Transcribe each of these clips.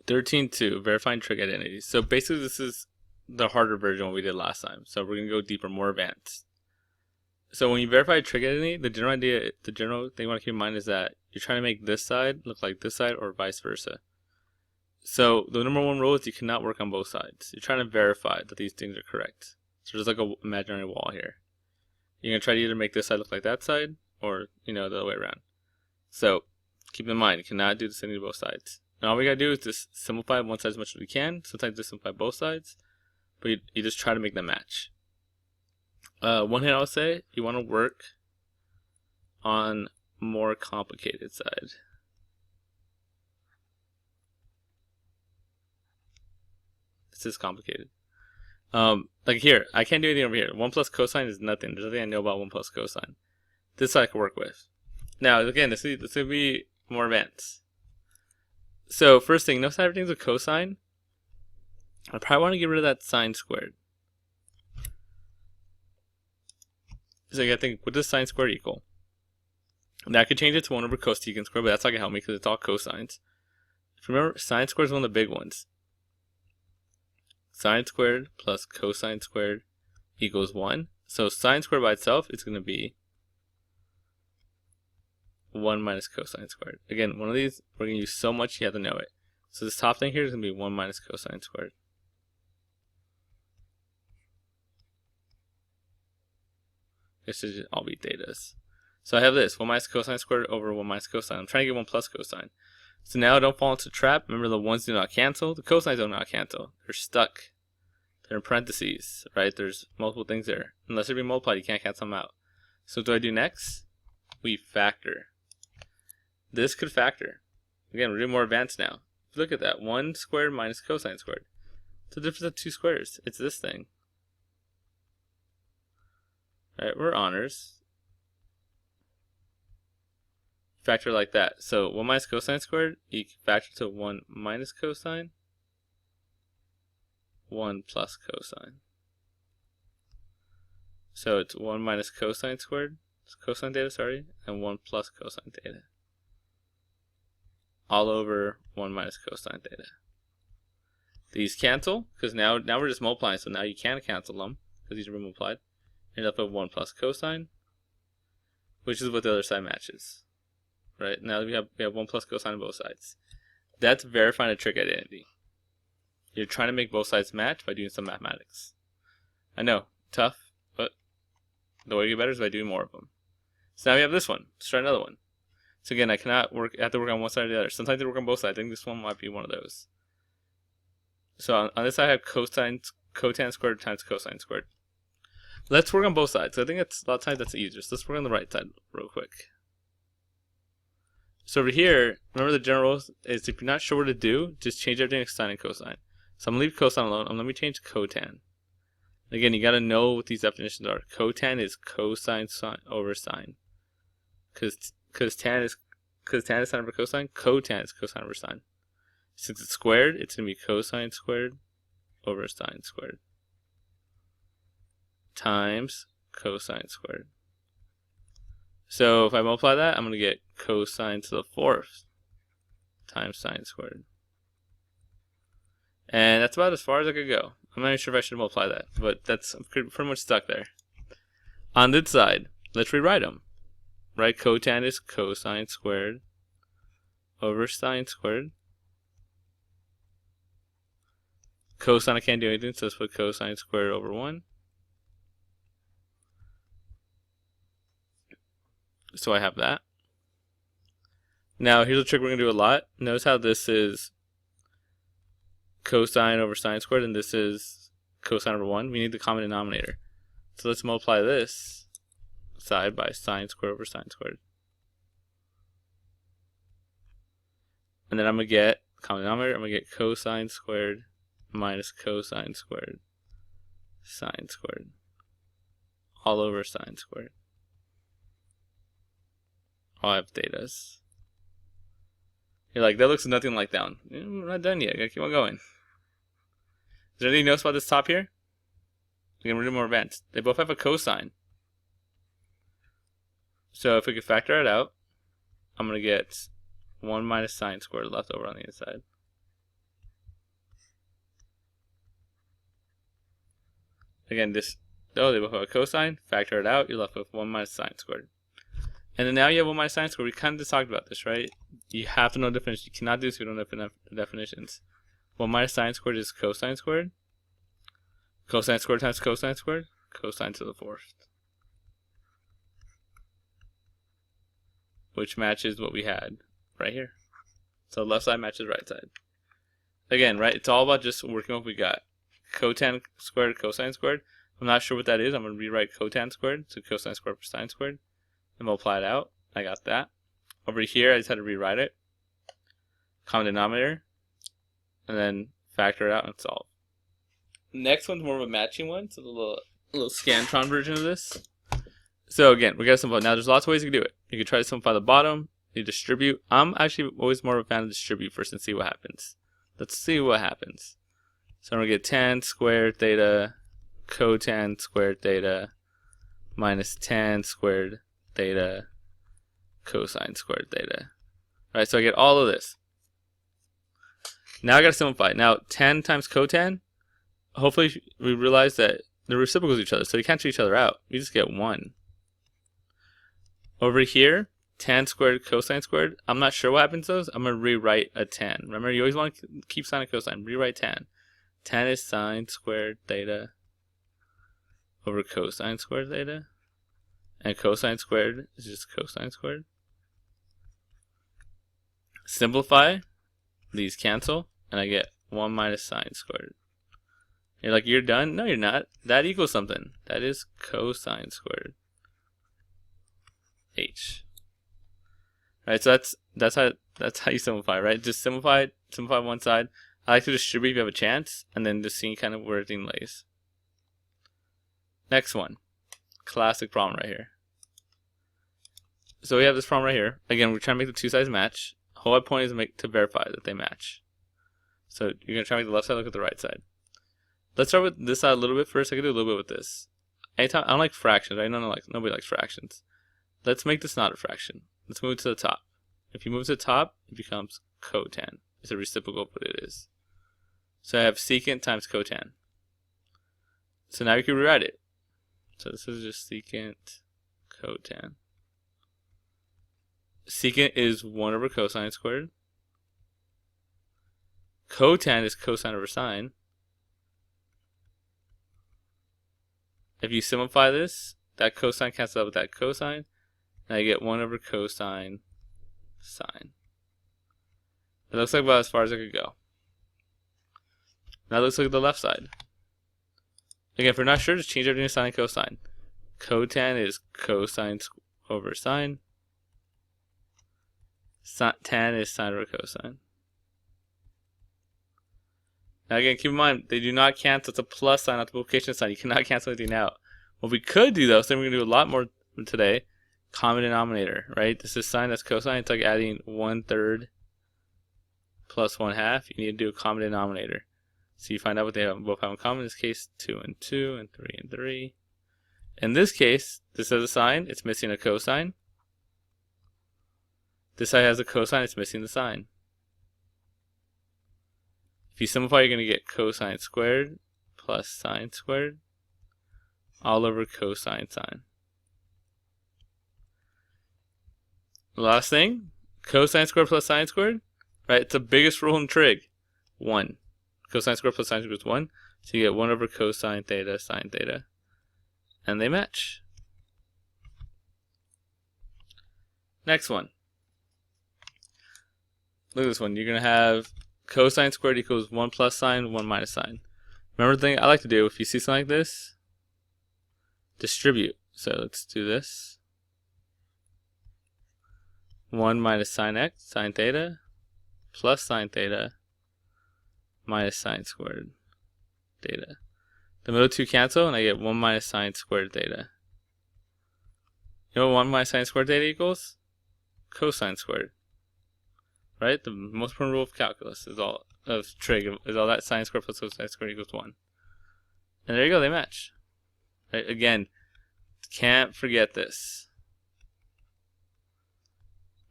13.2, verifying trig identities. So basically this is the harder version of what we did last time. So we're going to go deeper, more advanced. So when you verify a trig identity, the general thing you want to keep in mind is that you're trying to make this side look like this side or vice versa. So the number one rule is you cannot work on both sides. You're trying to verify that these things are correct. So there's like an imaginary wall here. You're going to try to either make this side look like that side or, the other way around. So keep in mind, you cannot do the same to both sides. And all we gotta do is just simplify one side as much as we can. Sometimes just simplify both sides, but you just try to make them match. One thing I would say, you want to work on more complicated side. This is complicated. Like here, I can't do anything over here. 1 plus cosine is nothing. There's nothing I know about 1 plus cosine. This side I can work with. Now, again, this will be more advanced. So first thing, notice how everything's a cosine. I probably want to get rid of that sine squared. So you gotta think, what does sine squared equal? Now I could change it to 1 over cosecant squared, but that's not gonna help me because it's all cosines. If you remember, sine squared is one of the big ones. Sine squared plus cosine squared equals 1. So sine squared by itself is gonna be 1 minus cosine squared. Again, one of these we're going to use so much you have to know it. So this top thing here is going to be 1 minus cosine squared. This should just all be thetas. So I have this, 1 minus cosine squared over 1 minus cosine. I'm trying to get 1 plus cosine. So now don't fall into the trap. Remember, the ones do not cancel. The cosines do not cancel. They're stuck. They're in parentheses, right? There's multiple things there. Unless they're being multiplied, you can't cancel them out. So what do I do next? We factor. This could factor. Again, we're doing more advanced now. Look at that. 1 squared minus cosine squared. It's the difference of 2 squares. It's this thing. Alright, we're honors. Factor like that. So 1 minus cosine squared, you can factor to 1 minus cosine, 1 plus cosine. So it's 1 minus cosine squared, cosine theta, sorry, and 1 plus cosine theta. All over 1 minus cosine theta. These cancel, because now we're just multiplying, so now you can't cancel them, because these are multiplied. End up with 1 plus cosine, which is what the other side matches. Right, now we have 1 plus cosine on both sides. That's verifying a trig identity. You're trying to make both sides match by doing some mathematics. I know, tough, but the way you get better is by doing more of them. So now we have this one. Let's try another one. So again, I have to work on one side or the other. Sometimes I work on both sides. I think this one might be one of those. So on this side I have cotan squared times cosine squared. Let's work on both sides. I think a lot of times that's easier. So let's work on the right side real quick. So over here, remember the general rule is if you're not sure what to do, just change everything to sine and cosine. So I'm going to leave cosine alone. Let me change cotan. Again, you got to know what these definitions are. Cotan is cosine over sine. Because tan is sine over cosine, cotan is cosine over sine. Since it's squared, it's going to be cosine squared over sine squared times cosine squared. So if I multiply that, I'm going to get cosine to the 4th times sine squared. And that's about as far as I could go. I'm not even sure if I should multiply that, but I'm pretty much stuck there. On this side, let's rewrite them. Right, cotan is cosine squared over sine squared. Cosine I can't do anything, so let's put cosine squared over 1. So I have that. Now here's a trick we're going to do a lot. Notice how this is cosine over sine squared and this is cosine over 1. We need the common denominator. So let's multiply this side by sine squared over sine squared. And then I'm going to get common denominator. I'm going to get cosine squared minus cosine squared sine squared all over sine squared. I have thetas. You're like, that looks nothing like that one. We're not done yet. I gotta keep on going. Is there anything else about this top here? Again, we're doing more advanced. They both have a cosine. So if we could factor it out, I'm gonna get 1 minus sine squared left over on the inside. Again, they both have a cosine. Factor it out, you're left with 1 minus sine squared. And then now you have 1 minus sine squared. We kind of just talked about this, right? You have to know the definition. You cannot do this if you don't know the definitions. 1 minus sine squared is cosine squared. Cosine squared times cosine squared. Cosine to the 4th. Which matches what we had right here. So left side matches right side. Again, right, it's all about just working with what we got. Cotan squared, cosine squared. I'm not sure what that is. I'm going to rewrite cotan squared. So cosine squared per sine squared. And multiply it out. I got that. Over here, I just had to rewrite it. Common denominator. And then factor it out and solve. Next one's more of a matching one. So a little Scantron version of this. So again, we got to simplify. Now there's lots of ways you can do it. You can try to simplify the bottom. You distribute. I'm actually always more of a fan of distribute first and see what happens. Let's see what happens. So I'm going to get tan squared theta cotan squared theta minus tan squared theta cosine squared theta. Alright, so I get all of this. Now I got to simplify. Now tan times cotan, hopefully we realize that they're reciprocals of each other, so you cancel each other out. You just get 1. Over here, tan squared cosine squared, I'm not sure what happens to those. I'm going to rewrite a tan. Remember, you always want to keep sine and cosine. Rewrite tan. Tan is sine squared theta over cosine squared theta. And cosine squared is just cosine squared. Simplify. These cancel. And I get 1 minus sine squared. You're like, you're done? No, you're not. That equals something. That is cosine squared. H. Alright, so that's how you simplify, right? Just simplify one side. I like to distribute if you have a chance, and then just see kind of where everything lays. Next one. Classic problem right here. So we have this problem right here. Again, we're trying to make the two sides match. The whole point is to verify that they match. So you're going to try to make the left side look at the right side. Let's start with this side a little bit first. I can do a little bit with this. Anytime, I don't like fractions, right? Nobody likes fractions. Let's make this not a fraction. Let's move it to the top. If you move to the top, it becomes cotan. It's a reciprocal of what it is. So I have secant times cotan. So now you can rewrite it. So this is just secant cotan. Secant is 1 over cosine squared. Cotan is cosine over sine. If you simplify this, that cosine cancels out with that cosine. And I get 1 over cosine sine. It looks like about as far as I could go. Now let's look at the left side. Again, if we're not sure, just change everything to sine and cosine. Cotan is cosine over sine. Tan is sine over cosine. Now again, keep in mind, they do not cancel. It's a plus sign, not the multiplication sign. You cannot cancel anything out. What we could do though, so we're going to do a lot more today, common denominator, right? This is sine, that's cosine. It's like adding 1/3 plus 1/2. You need to do a common denominator. So you find out what they both have in common. In this case, 2 and 2 and 3 and 3. In this case, this has a sine. It's missing a cosine. This side has a cosine. It's missing the sine. If you simplify, you're going to get cosine squared plus sine squared all over cosine sine. Last thing, cosine squared plus sine squared, right? It's the biggest rule in trig. 1. Cosine squared plus sine squared is 1. So you get 1 over cosine theta sine theta. And they match. Next one. Look at this one. You're going to have cosine squared equals 1 plus sine, 1 minus sine. Remember the thing I like to do, if you see something like this, distribute. So let's do this. 1 minus sine x, sine theta, plus sine theta, minus sine squared theta. The middle two cancel, and I get 1 minus sine squared theta. You know what 1 minus sine squared theta equals? Cosine squared. Right? The most important rule of calculus is all of trig is all that sine squared plus cosine squared equals 1. And there you go, they match. Right? Again, can't forget this.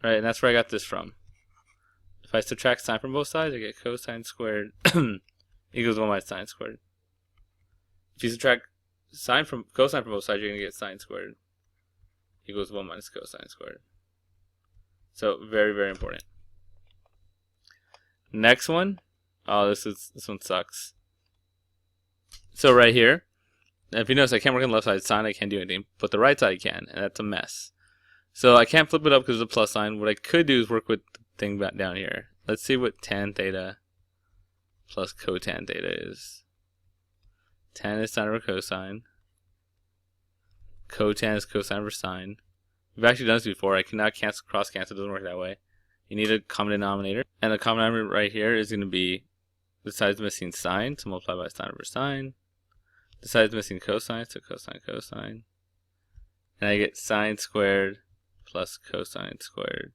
Right, and that's where I got this from. If I subtract sine from both sides, I get cosine squared equals 1 minus sine squared. If you subtract cosine from both sides, you're going to get sine squared equals 1 minus cosine squared. So very, very important. Next one. Oh, this one sucks. So right here, if you notice, I can't work on the left side. Sine, I can't do anything, but the right side I can, and that's a mess. So I can't flip it up because of the plus sign. What I could do is work with the thing back down here. Let's see what tan theta plus cotan theta is. Tan is sine over cosine. Cotan is cosine over sine. We've actually done this before. I cannot cross cancel. It doesn't work that way. You need a common denominator. And the common denominator right here is going to be the side's missing sine, so multiply by sine over sine. The side's missing cosine, so cosine, cosine. And I get sine squared plus cosine squared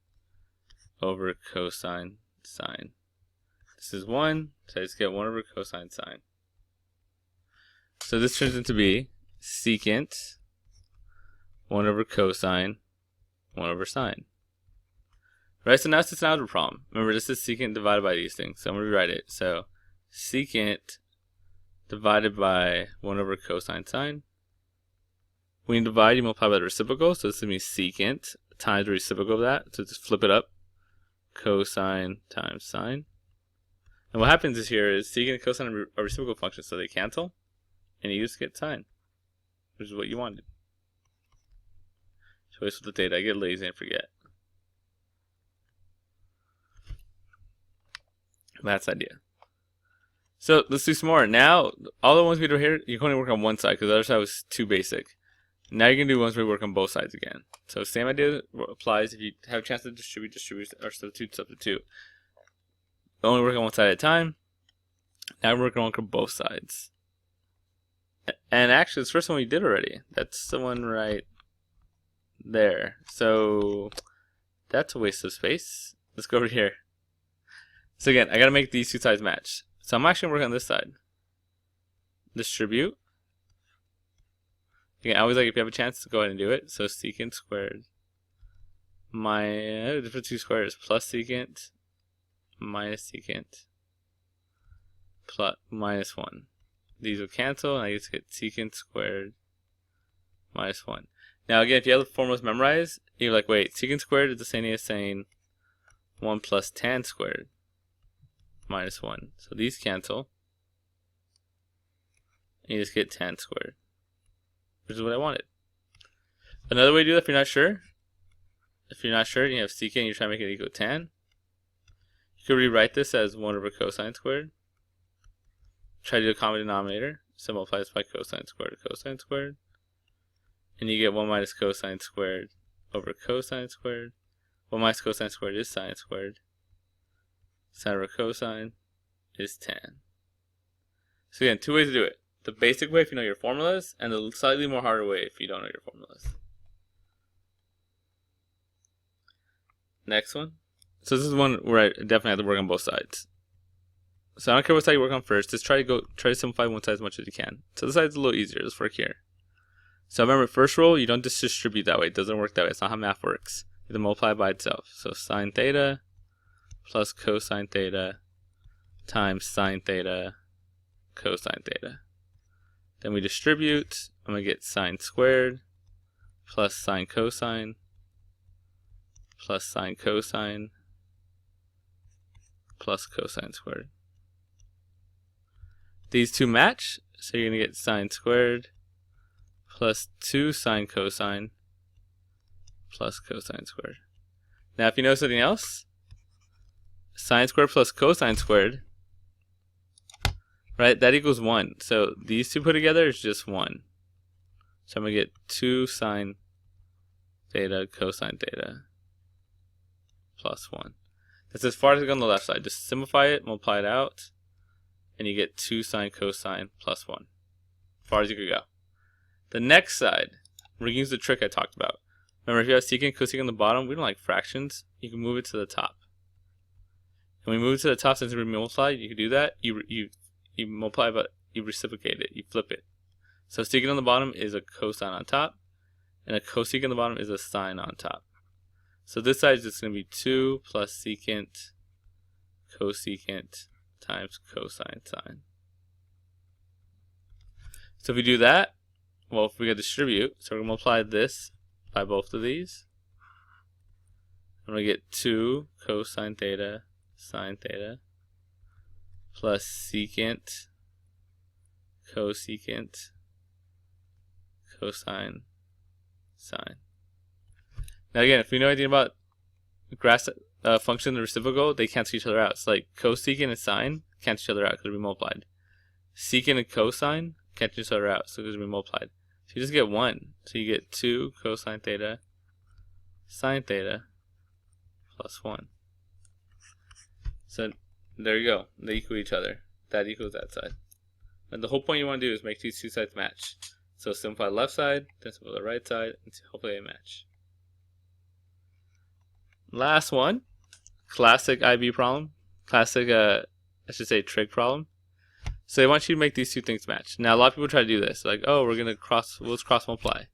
over cosine sine. This is 1, so I just get 1 over cosine sine. So this turns into be secant 1 over cosine 1 over sine. Right, so now it's just an algebra problem. Remember, this is secant divided by these things, so I'm going to rewrite it. So secant divided by 1 over cosine sine. When you divide, you multiply by the reciprocal, so this is going to be secant times the reciprocal of that. So just flip it up. Cosine times sine. And what happens is here is secant and cosine are reciprocal functions, so they cancel, and you just get sine, which is what you wanted. Choice with the theta. I get lazy and forget. That's the idea. So let's do some more. Now, all the ones we do here, you can only work on one side because the other side was too basic. Now you're going to do ones where we work on both sides again. So same idea applies if you have a chance to distribute, or substitute. Only work on one side at a time. Now we're working on both sides. And actually, this first one we did already. That's the one right there. So that's a waste of space. Let's go over here. So again, I got to make these two sides match. So I'm actually going to work on this side. Distribute. Again, I always like if you have a chance to go ahead and do it. So secant squared minus, the difference two squares, plus secant minus secant plus minus 1. These will cancel, and I just get secant squared minus 1. Now again, if you have the formulas memorized, you're like, wait, secant squared is the same as saying 1 plus tan squared minus 1. So these cancel, and you just get tan squared, which is what I wanted. Another way to do that, if you're not sure, and you have secant and you're trying to make it equal tan, you could rewrite this as 1 over cosine squared. Try to do a common denominator, so multiply this by cosine squared to cosine squared, and you get 1 minus cosine squared over cosine squared. 1 minus cosine squared is sine squared. Sine over cosine is tan. So again, two ways to do it. The basic way if you know your formulas, and the slightly more harder way if you don't know your formulas. Next one. So this is one where I definitely have to work on both sides. So I don't care what side you work on first. Just try to simplify one side as much as you can. So this side's a little easier. Let's work here. So remember, first rule, you don't just distribute that way. It doesn't work that way. It's not how math works. You have to multiply by itself. So sine theta plus cosine theta times sine theta cosine theta. Then we distribute. I'm going to get sine squared plus sine cosine plus sine cosine plus cosine squared. These two match, so you're going to get sine squared plus 2 sine cosine plus cosine squared. Now if you know something else, sine squared plus cosine squared, right, that equals 1. So these two put together is just 1. So I'm going to get 2 sine theta cosine theta plus 1. That's as far as I go on the left side. Just simplify it, multiply it out, and you get 2 sine cosine plus 1. As far as you could go. The next side, we're going to use the trick I talked about. Remember, if you have secant, cosecant on the bottom, we don't like fractions. You can move it to the top. And when we move it to the top, since we multiply, you can do that. You multiply, but you reciprocate it. You flip it. So secant on the bottom is a cosine on top, and a cosecant on the bottom is a sine on top. So this side is just going to be 2 plus secant cosecant times cosine sine. So if we do that, Well, if we get distribute, so we're going to multiply this by both of these. I'm going to get 2 cosine theta sine theta plus secant cosecant cosine sine. Now again, if we know anything about graphs function the reciprocal, they cancel each other out. It's like cosecant and sine cancel each other out because we multiplied. Secant and cosine cancel each other out, so because we multiplied. So you just get 1. So you get 2 cosine theta sine theta plus 1. So there you go. They equal each other. That equals that side. And the whole point you want to do is make these two sides match. So simplify the left side, then simplify the right side, and hopefully they match. Last one. Classic IB problem. Classic, I should say, trig problem. So they want you to make these two things match. Now, a lot of people try to do this. Like, oh, let's cross multiply.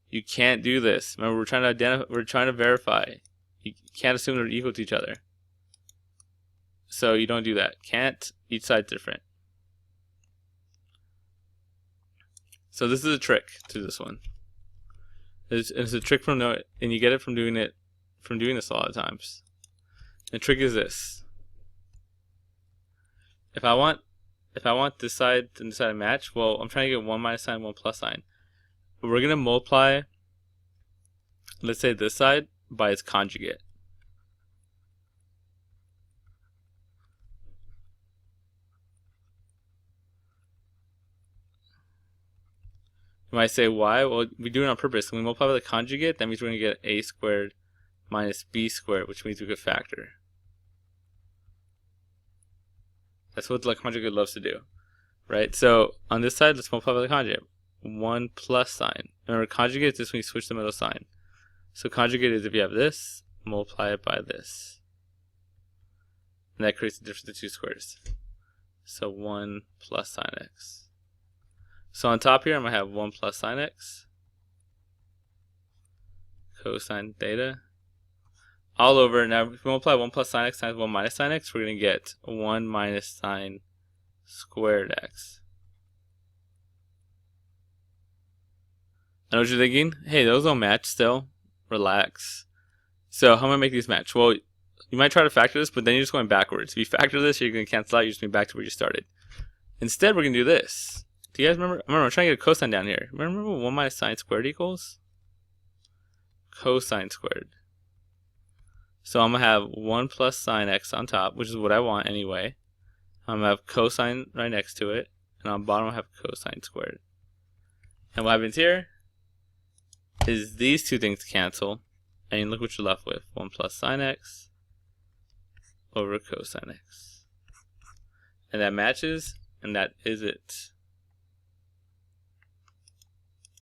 You can't do this. Remember, we're trying to verify. You can't assume they're equal to each other. So you don't do that. Can't. Each side's different. So this is a trick to this one. It's a trick and you get it from doing this a lot of times. The trick is this. If I want this side and this side to match, well, I'm trying to get 1 minus sign, 1 plus sign. But we're gonna multiply, let's say this side, by its conjugate. You might say, why? Well, we do it on purpose. When we multiply by the conjugate, that means we're going to get a squared minus b squared, which means we could factor. That's what the conjugate loves to do, right? So on this side, let's multiply by the conjugate. 1 plus sign. Remember, conjugate is just when you switch the middle sign. So conjugate is if you have this, multiply it by this. And that creates the difference of 2 squares. So 1 plus sine x. So on top here, I'm going to have 1 plus sine x, cosine theta, all over. Now, if we multiply 1 plus sine x times 1 minus sine x, we're going to get 1 minus sine squared x. I know what you're thinking. Hey, those don't match still. Relax. So how am I going to make these match? Well, you might try to factor this, but then you're just going backwards. If you factor this, you're going to cancel out. You're just going back to where you started. Instead, we're going to do this. Do you guys remember? I'm trying to get a cosine down here. Remember what 1 minus sine squared equals? Cosine squared. So I'm going to have 1 plus sine x on top, which is what I want anyway. I'm going to have cosine right next to it. And on the bottom, I have cosine squared. And what happens here is these two things cancel. And look what you're left with. 1 plus sine x over cosine x. And that matches, and that is it.